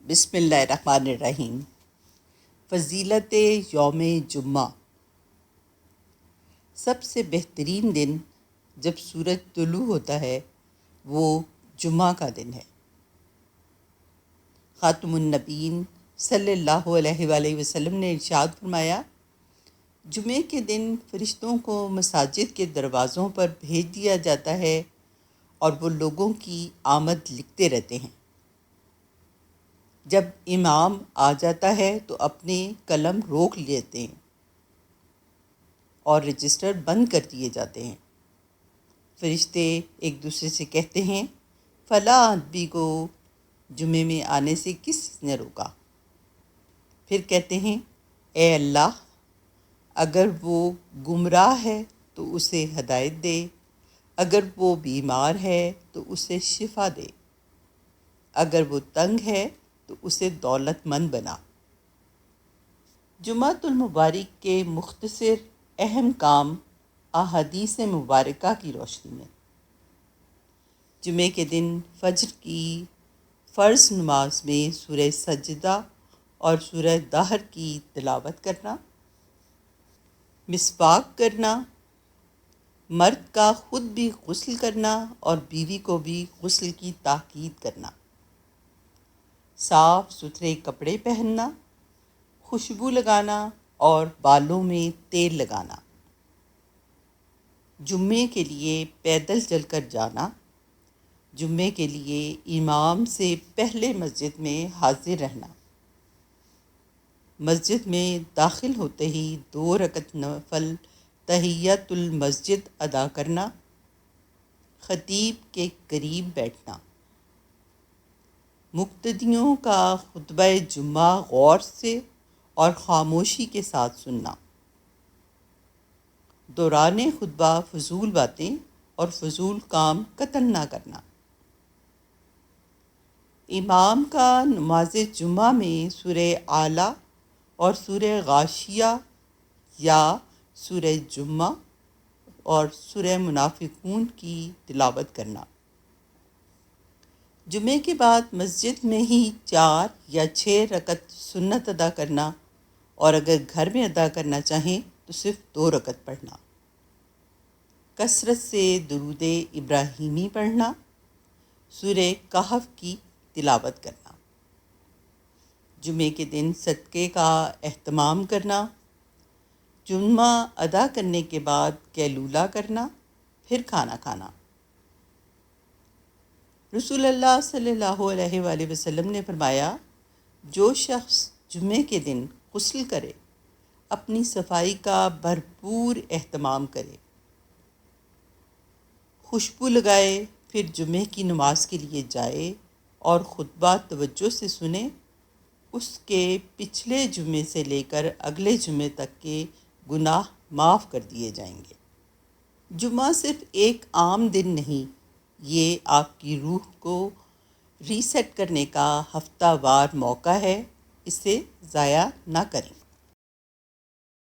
بسم اللہ الرحمن الرحیم۔ فضیلت یوم جمعہ۔ سب سے بہترین دن جب سورج طلوع ہوتا ہے وہ جمعہ کا دن ہے۔ خاتم النبیین صلی اللہ علیہ وآلہ وسلم نے ارشاد فرمایا، جمعے کے دن فرشتوں کو مساجد کے دروازوں پر بھیج دیا جاتا ہے اور وہ لوگوں کی آمد لکھتے رہتے ہیں۔ جب امام آ جاتا ہے تو اپنے قلم روک لیتے ہیں اور رجسٹر بند کر دیے جاتے ہیں۔ فرشتے ایک دوسرے سے کہتے ہیں، فلاں آدمی کو جمعے میں آنے سے کس نے روکا؟ پھر کہتے ہیں، اے اللہ، اگر وہ گمراہ ہے تو اسے ہدایت دے، اگر وہ بیمار ہے تو اسے شفا دے، اگر وہ تنگ ہے تو اسے دولت مند بنا۔ جمعۃ المبارک کے مختصر اہم کام احادیث مبارکہ کی روشنی میں۔ جمعے کے دن فجر کی فرض نماز میں سورہ سجدہ اور سورہ دہر کی تلاوت کرنا، مسواک کرنا، مرد کا خود بھی غسل کرنا اور بیوی کو بھی غسل کی تاکید کرنا، صاف ستھرے کپڑے پہننا، خوشبو لگانا اور بالوں میں تیل لگانا، جمعے کے لیے پیدل چل کر جانا، جمعے کے لیے امام سے پہلے مسجد میں حاضر رہنا، مسجد میں داخل ہوتے ہی 2 رکعت نفل تحیۃ المسجد ادا کرنا، خطیب کے قریب بیٹھنا، مقتدیوں کا خطبہ جمعہ غور سے اور خاموشی کے ساتھ سننا، دوران خطبہ فضول باتیں اور فضول کام قطعاً نہ کرنا، امام کا نماز جمعہ میں سورہ اعلیٰ اور سورہ غاشیہ یا سورہ جمعہ اور سورہ منافقون کی تلاوت کرنا، جمعے کے بعد مسجد میں ہی 4 یا 6 رکعت سنت ادا کرنا، اور اگر گھر میں ادا کرنا چاہیں تو صرف 2 رکعت پڑھنا، کثرت سے درود ابراہیمی پڑھنا، سورہ کہف کی تلاوت کرنا، جمعے کے دن صدقے کا اہتمام کرنا، جمعہ ادا کرنے کے بعد قیلولہ کرنا، پھر کھانا کھانا۔ رسول اللہ صلی اللہ علیہ وآلہ وسلم نے فرمایا، جو شخص جمعے کے دن غسل کرے، اپنی صفائی کا بھرپور اہتمام کرے، خوشبو لگائے، پھر جمعے کی نماز کے لیے جائے اور خطبہ توجہ سے سنے، اس کے پچھلے جمعے سے لے کر اگلے جمعے تک کے گناہ معاف کر دیے جائیں گے۔ جمعہ صرف ایک عام دن نہیں، یہ آپ کی روح کو ری سیٹ کرنے کا ہفتہ وار موقع ہے، اسے ضائع نہ کریں۔